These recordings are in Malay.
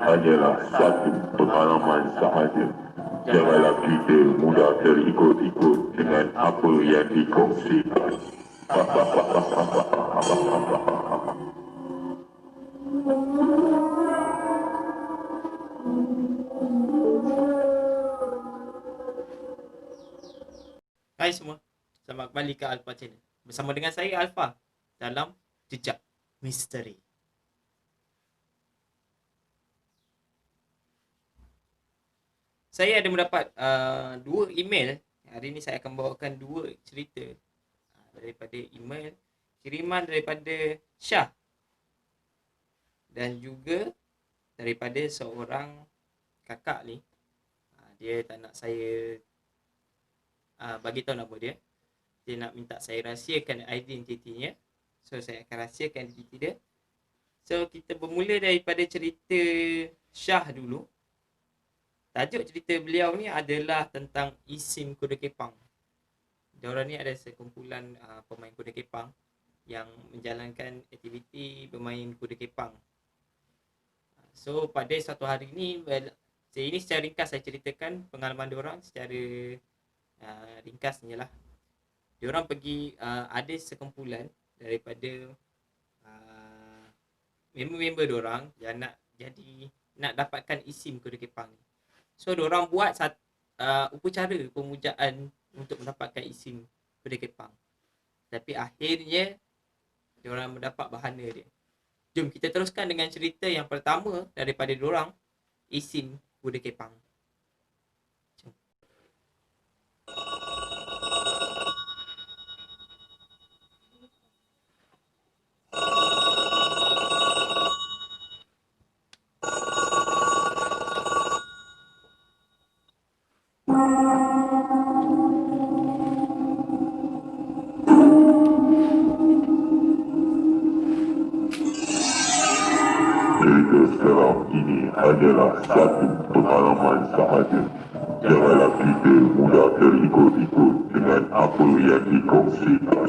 hanyalah satu pengalaman sahaja. Janganlah kita mudah terikut-ikut dengan apa yang dikongsikan. Hai semua, selamat kembali ke Alpha Channel. Bersama dengan saya Alpha dalam Jejak Misteri. Saya ada mendapat dua email. Hari ini saya akan bawakan dua cerita daripada email kiriman daripada Syah dan juga daripada seorang kakak ni. Dia tak nak saya bagi tahu nama dia. Dia nak minta saya rahsiakan identitinya. So saya akan rahsiakan identiti dia. So kita bermula daripada cerita Syah dulu. Tajuk cerita beliau ni adalah tentang isim kuda kepang. Diorang ni ada sekumpulan pemain kuda kepang yang menjalankan aktiviti bermain kuda kepang. So pada suatu hari ni, ini secara ringkas saya ceritakan pengalaman diorang secara ringkasnya lah. Diorang pergi, ada sekumpulan daripada member-member diorang yang nak dapatkan isim kuda kepang ni. So diorang buat upacara pemujaan untuk mendapatkan isim kuda kepang. Tapi akhirnya diorang mendapat bahana dia. Jom kita teruskan dengan cerita yang pertama daripada diorang, isim kuda kepang. Cerita seram ini hanyalah satu pengalaman sahaja. Janganlah kita mudah terikut-ikut dengan apa yang dikongsikan.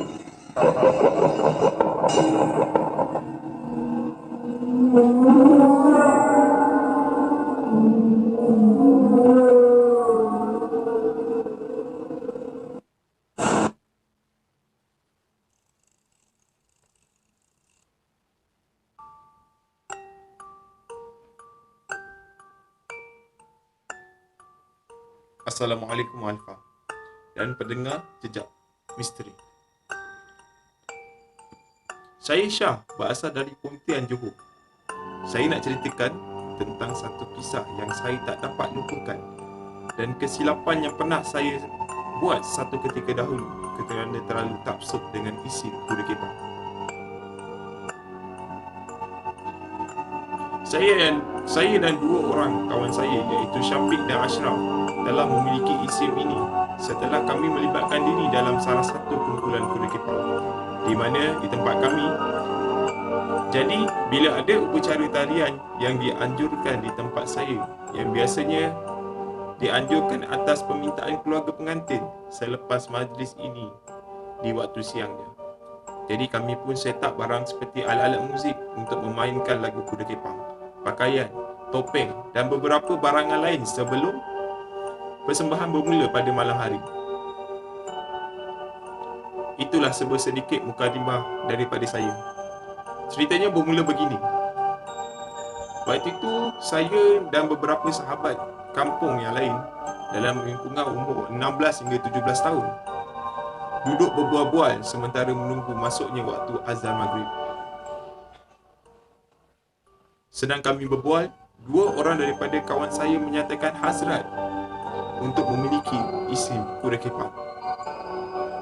Assalamualaikum Alfa dan pendengar Jejak Misteri. Saya Syah, berasal dari Pontian, Johor. Saya nak ceritakan tentang satu kisah yang saya tak dapat lupakan dan kesilapan yang pernah saya buat satu ketika dahulu kerana terlalu taksub dengan isim kuda kepang. Saya dan dua orang kawan saya iaitu Syafiq dan Ashraf telah memiliki isim ini setelah kami melibatkan diri dalam salah satu kumpulan kuda kepang di mana di tempat kami. Jadi bila ada upacara tarian yang dianjurkan di tempat saya, yang biasanya dianjurkan atas permintaan keluarga pengantin selepas majlis ini di waktu siangnya. Jadi kami pun set up barang seperti alat-alat muzik untuk memainkan lagu kuda kepang, pakaian, topeng dan beberapa barangan lain sebelum persembahan bermula pada malam hari. Itulah sebuah sedikit mukadimah daripada saya. Ceritanya bermula begini. Waktu itu saya dan beberapa sahabat kampung yang lain dalam lingkungan umur 16 hingga 17 tahun duduk berbual-bual sementara menunggu masuknya waktu azan maghrib. Sedang kami berbual, dua orang daripada kawan saya menyatakan hasrat untuk memiliki isim kuda kepang.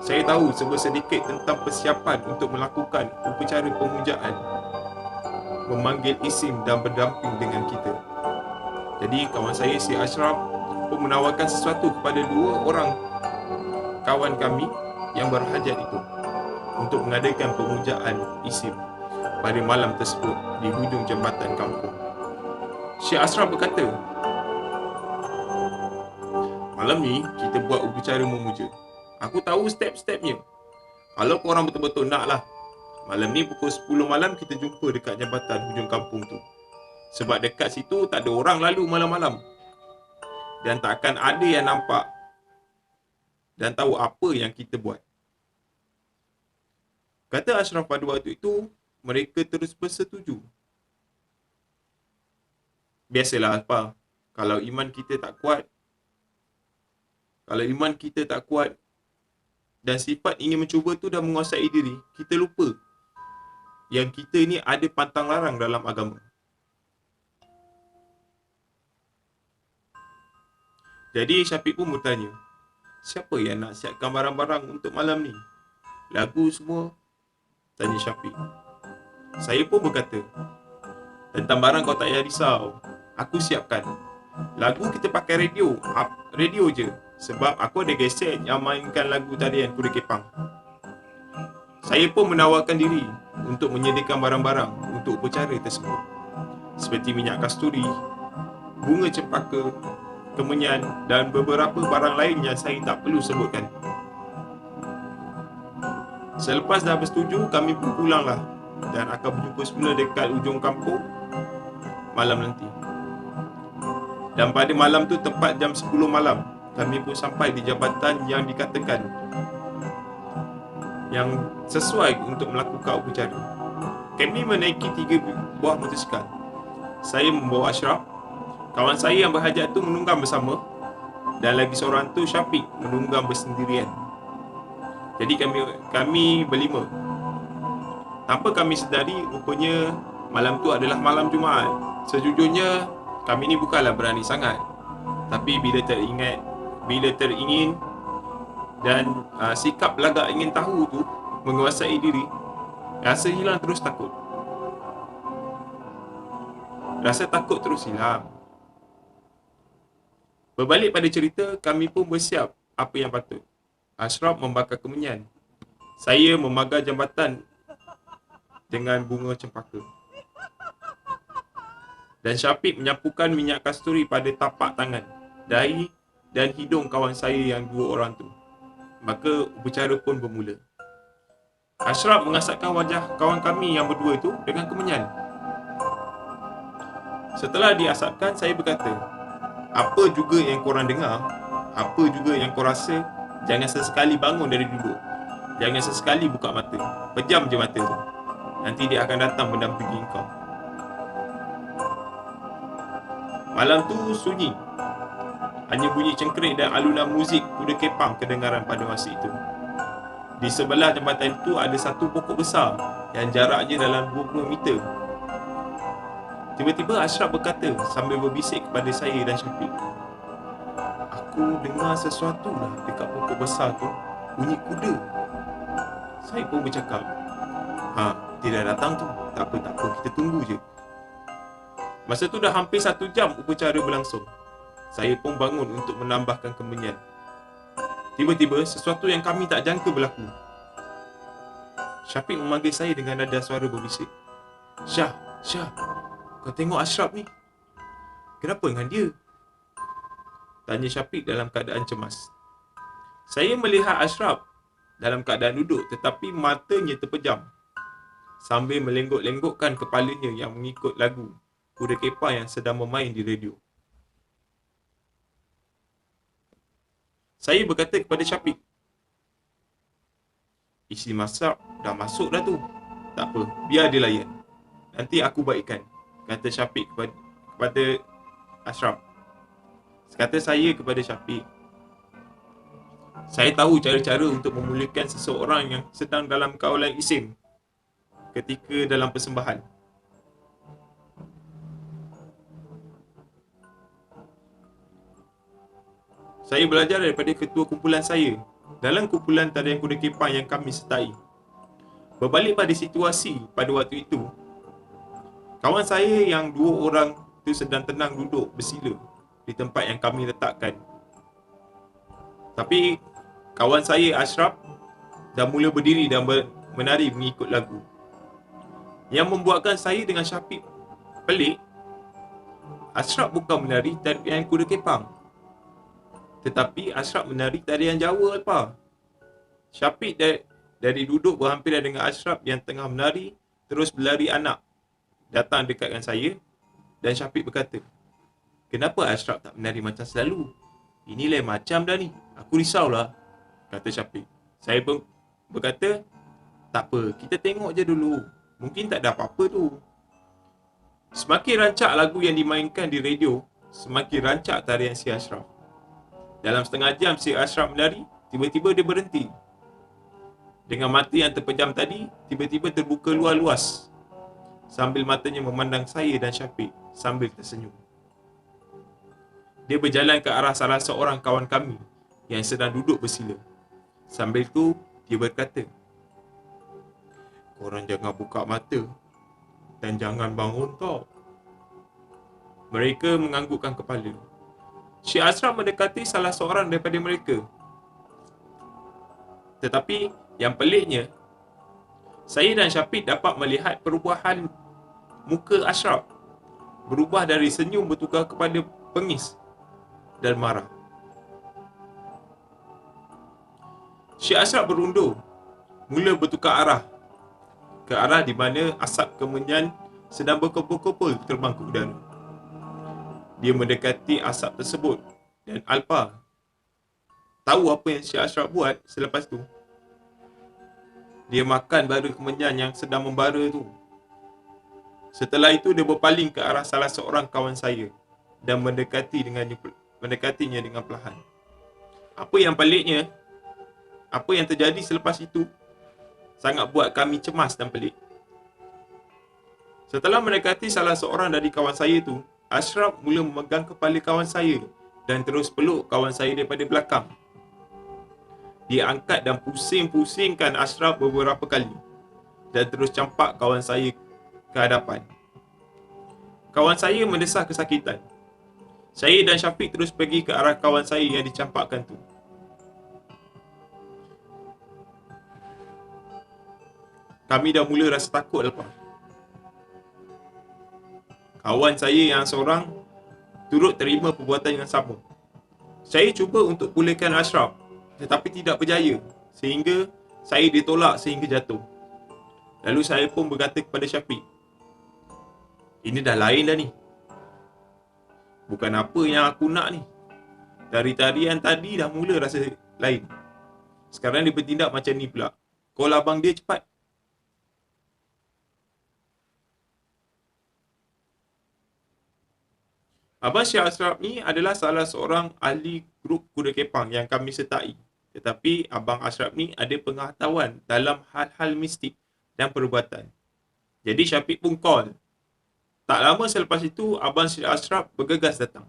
Saya tahu sedikit tentang persiapan untuk melakukan upacara pemujaan, memanggil isim dan berdamping dengan kita. Jadi kawan saya si Ashraf pun menawarkan sesuatu kepada dua orang kawan kami yang berhajat itu untuk mengadakan pemujaan isim pada malam tersebut di hujung jambatan kampung. Syekh Ashraf berkata, "Malam ni kita buat upacara memuja. Aku tahu step-stepnya. Kalau korang betul-betul nak lah, malam ni pukul 10 malam kita jumpa dekat jambatan hujung kampung tu. Sebab dekat situ tak ada orang lalu malam-malam. Dan takkan ada yang nampak dan tahu apa yang kita buat. Kata Ashraf pada waktu itu, mereka terus bersetuju. Biasalah apa, kalau iman kita tak kuat dan sifat ingin mencuba tu dah menguasai diri, kita lupa yang kita ni ada pantang larang dalam agama. Jadi Syafiq pun bertanya, siapa yang nak siapkan barang-barang untuk malam ni? Lagu semua? Tanya Syafiq. Saya pun berkata, tentang barang kau tak payah risau, aku siapkan. Lagu kita pakai radio je. Sebab aku ada kaset yang mainkan lagu tarian Kuda Kepang. Saya pun menawarkan diri untuk menyediakan barang-barang untuk upacara tersebut, seperti minyak kasturi, bunga cempaka, kemenyan dan beberapa barang lain yang saya tak perlu sebutkan. Selepas dah bersetuju, kami pun pulanglah dan akan berjumpa semula dekat ujung kampung malam nanti. Dan pada malam tu tepat jam 10 malam, kami pun sampai di jabatan yang dikatakan yang sesuai untuk melakukan upacara. Kami menaiki 3 buah motosikal. Saya membawa Ashraf, kawan saya yang berhajat tu menunggang bersama, dan lagi seorang tu Syafiq menunggang bersendirian. Jadi kami berlima. Tanpa kami sedari, rupanya malam tu adalah malam Jumaat. Sejujurnya kami ni bukanlah berani sangat, tapi bila teringin dan sikap lagak ingin tahu tu menguasai diri, rasa hilang terus takut. Rasa takut terus hilang. Berbalik pada cerita, kami pun bersiap apa yang patut. Ashraf membakar kemenyan. Saya memagar jambatan dengan bunga cempaka. Dan Syafiq menyapukan minyak kasturi pada tapak tangan, dahi dan hidung kawan saya yang 2 orang tu. Maka upacara pun bermula. Ashraf mengasapkan wajah kawan kami yang berdua itu dengan kemenyan. Setelah diasapkan, saya berkata, apa juga yang korang dengar, apa juga yang kau rasa, jangan sesekali bangun dari duduk. Jangan sesekali buka mata. Pejam je mata tu. Nanti dia akan datang mendampingi kau. Malam tu sunyi. Hanya bunyi cengkerik dan alunan muzik Kuda Kepang kedengaran pada masa itu. Di sebelah jambatan itu ada satu pokok besar yang jaraknya dalam 20 meter. Tiba-tiba Ashraf berkata sambil berbisik kepada saya dan Syafiq, aku dengar sesuatu lah dekat pokok besar tu, bunyi kuda. Saya pun bercakap, dia dah datang tu. Tak apa, kita tunggu je. Masa tu dah hampir 1 jam upacara berlangsung. Saya pun bangun untuk menambahkan kemenyan. Tiba-tiba sesuatu yang kami tak jangka berlaku. Syafiq memanggil saya dengan nada suara berbisik. Syah, kau tengok Ashraf ni. Kenapa dengan dia? Tanya Syafiq dalam keadaan cemas. Saya melihat Ashraf dalam keadaan duduk tetapi matanya terpejam, sambil melenggok-lenggokkan kepalanya yang mengikut lagu Kuda Kepang yang sedang bermain di radio. Saya berkata kepada Syafiq, isi masak dah masuk dah tu. Tak apa, biar dia layan. Nanti aku baikkan, kata Syafiq kepada Ashraf. Kata saya kepada Syafiq, saya tahu cara-cara untuk memuliakan seseorang yang sedang dalam kawalan isim ketika dalam persembahan. Saya belajar daripada ketua kumpulan saya dalam kumpulan tarian Kuda Kepang yang kami sertai. Berbalik pada situasi pada waktu itu, kawan saya yang 2 orang itu sedang tenang duduk bersila di tempat yang kami letakkan. Tapi kawan saya Ashraf dah mula berdiri dan menari mengikut lagu. Yang membuatkan saya dengan Syafiq pelik, Ashraf bukan menari tarian Kuda Kepang, tetapi Ashraf menari tarian Jawa apa. Syafiq dari duduk berhampiran dengan Ashraf yang tengah menari, terus berlari anak datang dekat dengan saya dan Syafiq berkata, "Kenapa Ashraf tak menari macam selalu? Ini lain macam dah ni. Aku risaulah," kata Syafiq. Saya pun berkata, "Tak apa, kita tengok je dulu. Mungkin tak ada apa-apa tu." Semakin rancak lagu yang dimainkan di radio, semakin rancak tarian si Ashraf. Dalam setengah jam si Ashraf menari, tiba-tiba dia berhenti. Dengan mata yang terpejam tadi, tiba-tiba terbuka luas-luas. Sambil matanya memandang saya dan Syafiq sambil tersenyum. Dia berjalan ke arah salah seorang kawan kami yang sedang duduk bersila. Sambil tu, dia berkata, "Korang jangan buka mata dan jangan bangun tau." Mereka menganggukkan kepala. Syekh Ashraf mendekati salah seorang daripada mereka. Tetapi yang peliknya, saya dan Syafiq dapat melihat perubahan muka Ashraf. Berubah dari senyum bertukar kepada pengis dan marah. Syekh Ashraf berundur, mula bertukar arah ke arah di mana asap kemenyan sedang berkumpul-kumpul terbang ke udara. Dia mendekati asap tersebut dan Alpa tahu apa yang Syekh Ashraf buat selepas tu. Dia makan bara kemenyan yang sedang membara tu. Setelah itu dia berpaling ke arah salah seorang kawan saya dan mendekatinya dengan perlahan. Apa yang peliknya, apa yang terjadi selepas itu sangat buat kami cemas dan pelik. Setelah mendekati salah seorang dari kawan saya tu, Ashraf mula memegang kepala kawan saya dan terus peluk kawan saya daripada belakang. Dia angkat dan pusing-pusingkan Ashraf beberapa kali dan terus campak kawan saya ke hadapan. Kawan saya mendesah kesakitan. Saya dan Syafiq terus pergi ke arah kawan saya yang dicampakkan tu. Kami dah mula rasa takut lepas. Kawan saya yang seorang turut terima perbuatan yang sama. Saya cuba untuk pulihkan Ashraf, tetapi tidak berjaya, sehingga saya ditolak sehingga jatuh. Lalu saya pun berkata kepada Syafiq, "Ini dah lain dah ni. Bukan apa yang aku nak ni. Dari tarian tadi dah mula rasa lain. Sekarang dia bertindak macam ni pula. Call abang dia cepat." Abang Syekh Ashraf ni adalah salah seorang ahli grup kuda kepang yang kami sertai. Tetapi Abang Ashraf ni ada pengetahuan dalam hal-hal mistik dan perubatan. Jadi Syafiq pun call. Tak lama selepas itu, Abang Syekh Ashraf bergegas datang.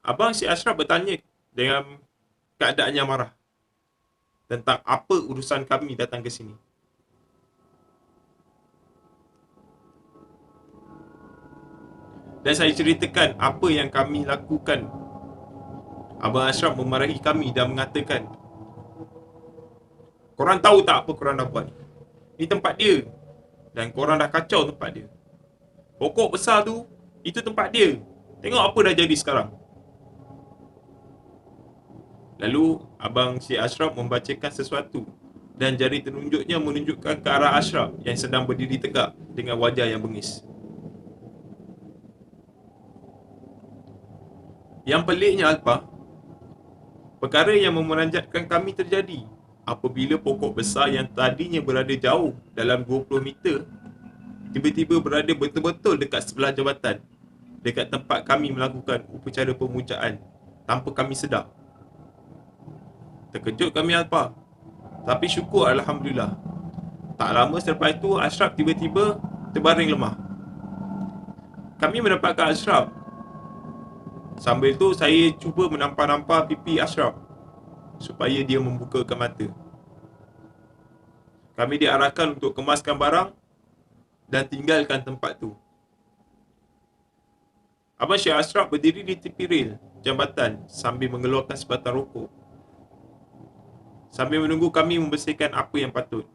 Abang Syekh Ashraf bertanya dengan keadaan yang marah tentang apa urusan kami datang ke sini. Dan saya ceritakan apa yang kami lakukan. Abang Ashraf memarahi kami dan mengatakan, "Korang tahu tak apa korang dah buat? Ini tempat dia. Dan korang dah kacau tempat dia. Pokok besar tu, itu tempat dia. Tengok apa dah jadi sekarang." Lalu Abang Syekh Ashraf membacakan sesuatu dan jari telunjuknya menunjukkan ke arah Ashraf yang sedang berdiri tegak dengan wajah yang bengis. Yang peliknya Alpa, perkara yang memeranjatkan kami terjadi apabila pokok besar yang tadinya berada jauh dalam 20 meter tiba-tiba berada betul-betul dekat sebelah jabatan, dekat tempat kami melakukan upacara pemujaan tanpa kami sedar. Terkejut kami Alpa, tapi syukur Alhamdulillah. Tak lama selepas itu Ashraf tiba-tiba terbaring lemah. Kami mendapatkan Ashraf. Sambil tu saya cuba menampar-nampar pipi Ashraf supaya dia membukakan mata. Kami diarahkan untuk kemaskan barang dan tinggalkan tempat tu. Abang Syekh Ashraf berdiri di tepi rel jambatan sambil mengeluarkan sebatang rokok. Sambil menunggu kami membersihkan apa yang patut,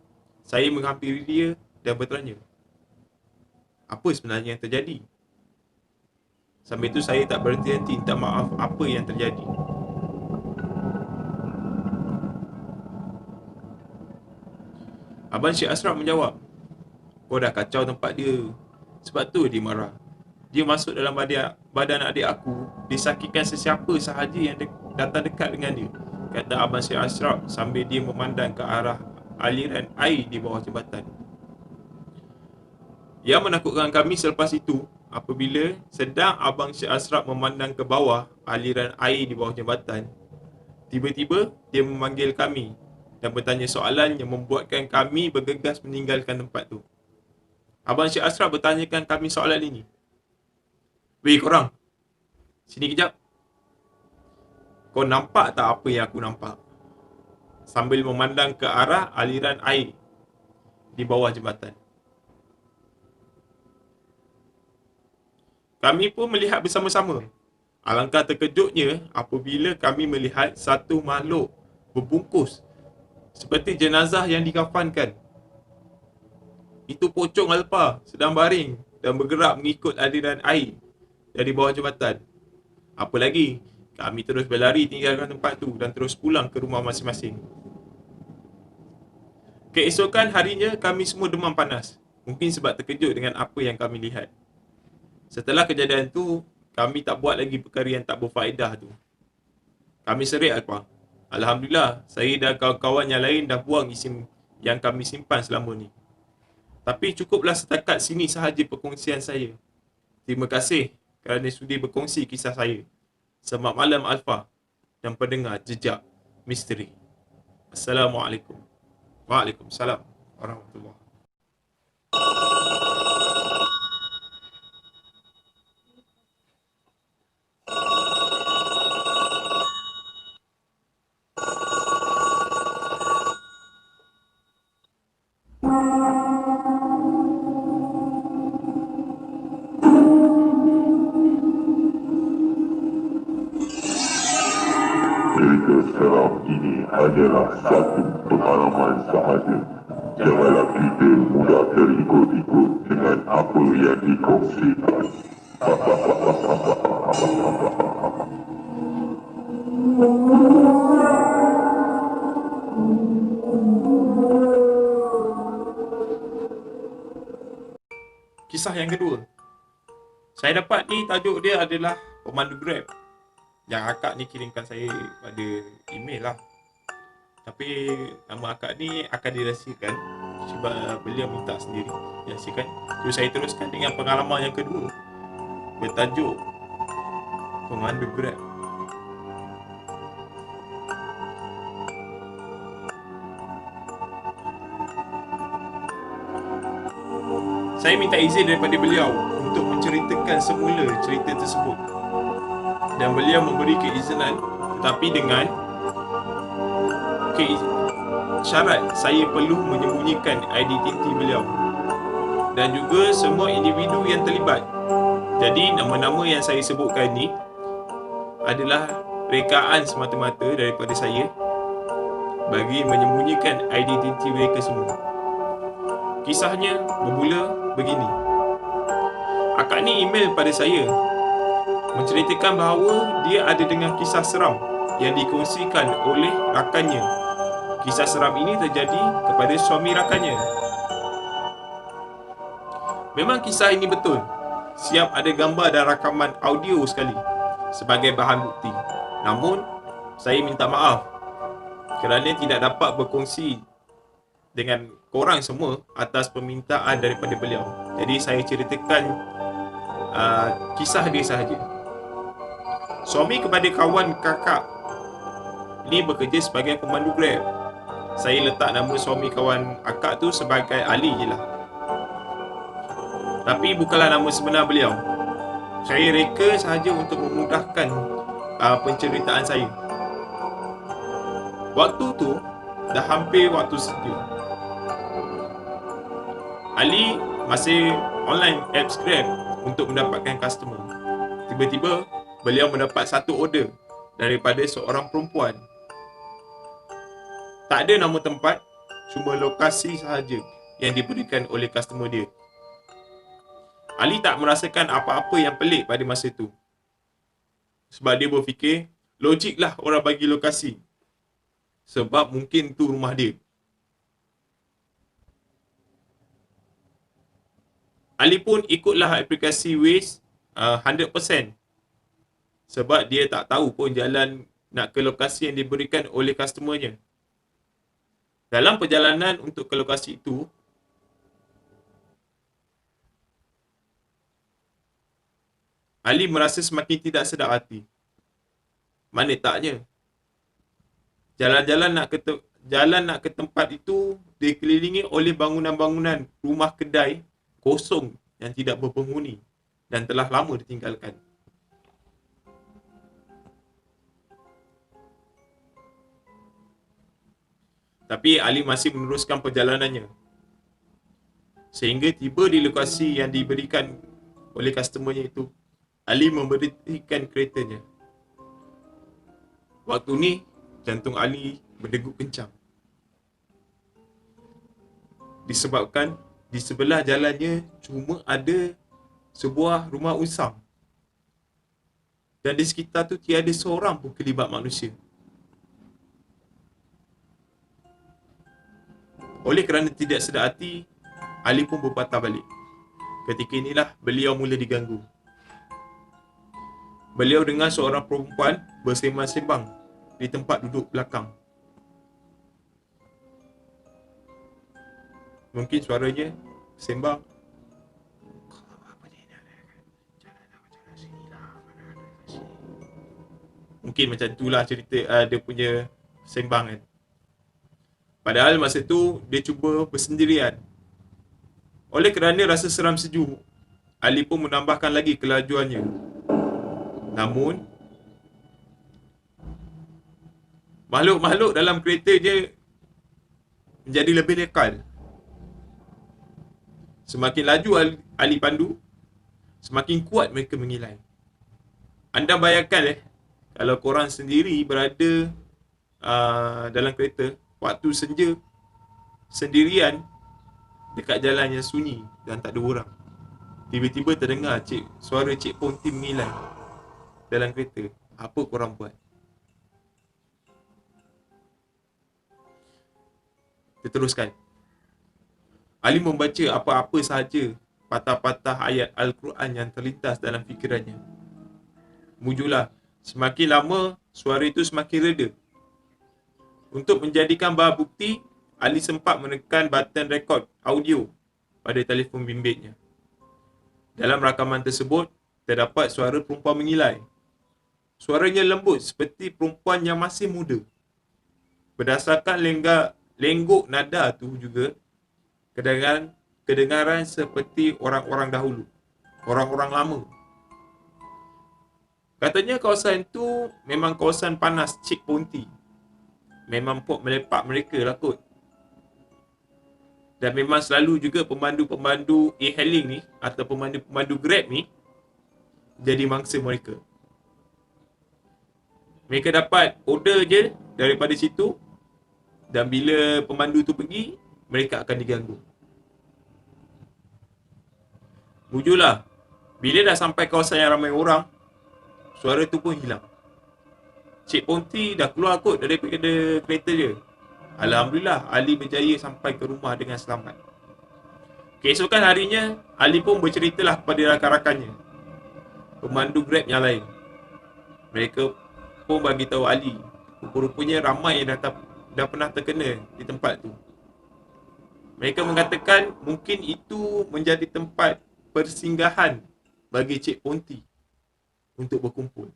saya menghampiri dia dan bertanya, "Apa sebenarnya yang terjadi?" Sambil itu saya tak berhenti-henti minta maaf apa yang terjadi. Abang Syekh Ashraf menjawab, "Kau dah kacau tempat dia. Sebab tu dia marah. dia masuk dalam badan adik aku, disakitkan sesiapa sahaja yang datang dekat dengan dia, kata Abang Syed Ashraf sambil dia memandang ke arah aliran air di bawah jambatan. Yang menakutkan kami selepas itu, apabila sedang Abang Syed Ashraf memandang ke bawah aliran air di bawah jambatan, tiba-tiba dia memanggil kami dan bertanya soalan yang membuatkan kami bergegas meninggalkan tempat tu. Abang Syed Ashraf bertanyakan kami soalan ini. "Weh korang, sini kejap. Kau nampak tak apa yang aku nampak?" Sambil memandang ke arah aliran air di bawah jambatan. Kami pun melihat bersama-sama. Alangkah terkejutnya apabila kami melihat satu makhluk berbungkus seperti jenazah yang dikafankan. Itu pocong alfa sedang baring dan bergerak mengikut aliran air dari bawah jambatan. Apa lagi, kami terus berlari tinggalkan tempat tu dan terus pulang ke rumah masing-masing. Keesokan harinya kami semua demam panas. Mungkin sebab terkejut dengan apa yang kami lihat. Setelah kejadian tu, kami tak buat lagi perkara yang tak berfaedah tu. Kami serik alfa. Alhamdulillah, saya dan kawan-kawan yang lain dah buang isim yang kami simpan selama ni. Tapi cukuplah setakat sini sahaja perkongsian saya. Terima kasih kerana sudi berkongsi kisah saya. Selamat malam Alfa dan pendengar Jejak Misteri. Assalamualaikum. Waalaikumsalam warahmatullahi. Cerita seram ini hanyalah satu pengalaman sahaja. Janganlah kita mudah terikut-ikut dengan apa yang dikongsikan. Kisah yang kedua. Saya dapat ni tajuk dia adalah pemandu Grab. Yang akak ni kirimkan saya pada email lah. Tapi nama akak ni akan dirahsiakan sebab beliau minta sendiri dirahsiakan. So saya teruskan dengan pengalaman yang kedua bertajuk pemandu Grab. Saya minta izin daripada beliau untuk menceritakan semula cerita tersebut. Dan beliau memberi keizinan, tetapi dengan syarat saya perlu menyembunyikan identiti beliau dan juga semua individu yang terlibat. Jadi nama-nama yang saya sebutkan ni adalah rekaan semata-mata daripada saya bagi menyembunyikan identiti mereka semua. Kisahnya bermula begini. Akak ni email pada saya menceritakan bahawa dia ada dengan kisah seram yang dikongsikan oleh rakannya. Kisah seram ini terjadi kepada suami rakannya. Memang kisah ini betul. Siap ada gambar dan rakaman audio sekali sebagai bahan bukti. Namun, saya minta maaf kerana tidak dapat berkongsi dengan korang semua atas permintaan daripada beliau. Jadi saya ceritakan kisah dia sahaja. Suami kepada kawan kakak ni bekerja sebagai pemandu Grab. Saya letak nama suami kawan akak tu sebagai Ali je lah. Tapi bukanlah nama sebenar beliau. Saya reka sahaja untuk memudahkan penceritaan saya. Waktu tu dah hampir waktu sedia. Ali masih online apps Grab untuk mendapatkan customer. Tiba-tiba beliau mendapat satu order daripada seorang perempuan. Tak ada nama tempat, cuma lokasi sahaja yang diberikan oleh customer dia. Ali tak merasakan apa-apa yang pelik pada masa tu. Sebab dia berfikir, logiklah orang bagi lokasi. Sebab mungkin tu rumah dia. Ali pun ikutlah aplikasi Waze 100%. Sebab dia tak tahu pun jalan nak ke lokasi yang diberikan oleh customernya. Dalam perjalanan untuk ke lokasi itu, Ali merasa semakin tidak sedap hati. Mana taknya? Jalan nak ke tempat itu dikelilingi oleh bangunan-bangunan rumah kedai kosong yang tidak berpenghuni dan telah lama ditinggalkan. Tapi Ali masih meneruskan perjalanannya. Sehingga tiba di lokasi yang diberikan oleh customernya itu, Ali memberhentikan keretanya. Waktu ni, jantung Ali berdegup kencang. Disebabkan di sebelah jalannya cuma ada sebuah rumah usang. Dan di sekitar tu tiada seorang pun kelibat manusia. Oleh kerana tidak sedar hati, Ali pun berpatah balik. Ketika inilah beliau mula diganggu. Beliau dengar seorang perempuan bersembang-sembang di tempat duduk belakang. Mungkin suaranya sembang. Mungkin macam itulah cerita dia punya sembang kan. Padahal masa tu dia cuba bersendirian. Oleh kerana rasa seram sejuk, Ali pun menambahkan lagi kelajuannya. Namun makhluk-makhluk dalam kereta dia menjadi lebih lekal. Semakin laju Ali pandu, semakin kuat mereka mengilai. Anda bayangkan kalau korang sendiri berada dalam kereta waktu senja sendirian dekat jalan yang sunyi dan tak ada orang. Tiba-tiba terdengar suara Cik Ponti mengilai dalam kereta. Apa korang buat? Kita teruskan. Ali membaca apa-apa sahaja patah-patah ayat Al-Quran yang terlintas dalam fikirannya. Mujulah, semakin lama suara itu semakin reda. Untuk menjadikan bahan bukti, Ali sempat menekan button rekod audio pada telefon bimbitnya. Dalam rakaman tersebut, terdapat suara perempuan mengilai. Suaranya lembut seperti perempuan yang masih muda. Berdasarkan lenggok nada tu juga, kedengaran seperti orang-orang dahulu, orang-orang lama. Katanya kawasan tu memang kawasan panas Cik Ponti. Memang pok melepak mereka lah kot. Dan memang selalu juga pemandu-pemandu e-hailing ni atau pemandu-pemandu Grab ni jadi mangsa mereka. Mereka dapat order je daripada situ dan bila pemandu tu pergi, mereka akan diganggu. Mujulah, bila dah sampai kawasan yang ramai orang, suara tu pun hilang. Cik Ponti dah keluar kot daripada kereta dia. Alhamdulillah, Ali berjaya sampai ke rumah dengan selamat. Keesokan harinya, Ali pun berceritalah kepada rakan-rakannya, pemandu Grab yang lain. Mereka pun bagi tahu Ali, rupa-rupanya ramai yang dah pernah terkena di tempat tu. Mereka mengatakan mungkin itu menjadi tempat persinggahan bagi Cik Ponti untuk berkumpul.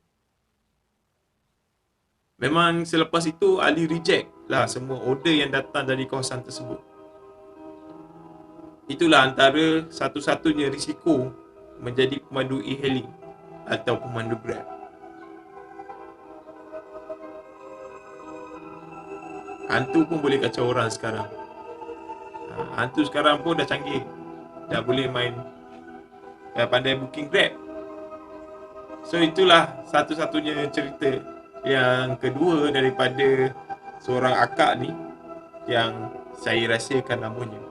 Memang selepas itu Ali reject lah semua order yang datang dari kawasan tersebut. Itulah antara satu-satunya risiko menjadi pemandu e-hailing atau pemandu Grab. Hantu pun boleh kacau orang sekarang. Hantu sekarang pun dah canggih. Dah boleh main, dah pandai booking Grab. So itulah satu-satunya cerita yang kedua daripada seorang akak ni yang saya rahsiakan namanya.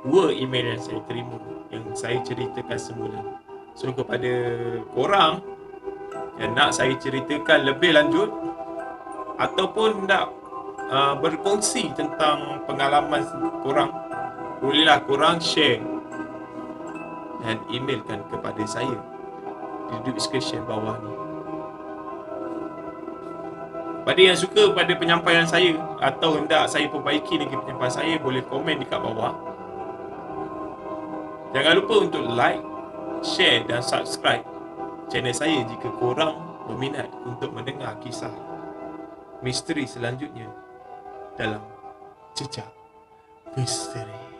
2 email yang saya terima yang saya ceritakan semula. So kepada korang yang nak saya ceritakan lebih lanjut ataupun nak berkongsi tentang pengalaman korang, bolehlah korang share dan emailkan kepada saya di description bawah ni. Pada yang suka pada penyampaian saya atau hendak saya perbaiki lagi penyampaian saya, boleh komen dekat bawah. Jangan lupa untuk like, share dan subscribe channel saya jika korang berminat untuk mendengar kisah misteri selanjutnya dalam Jejak Misteri.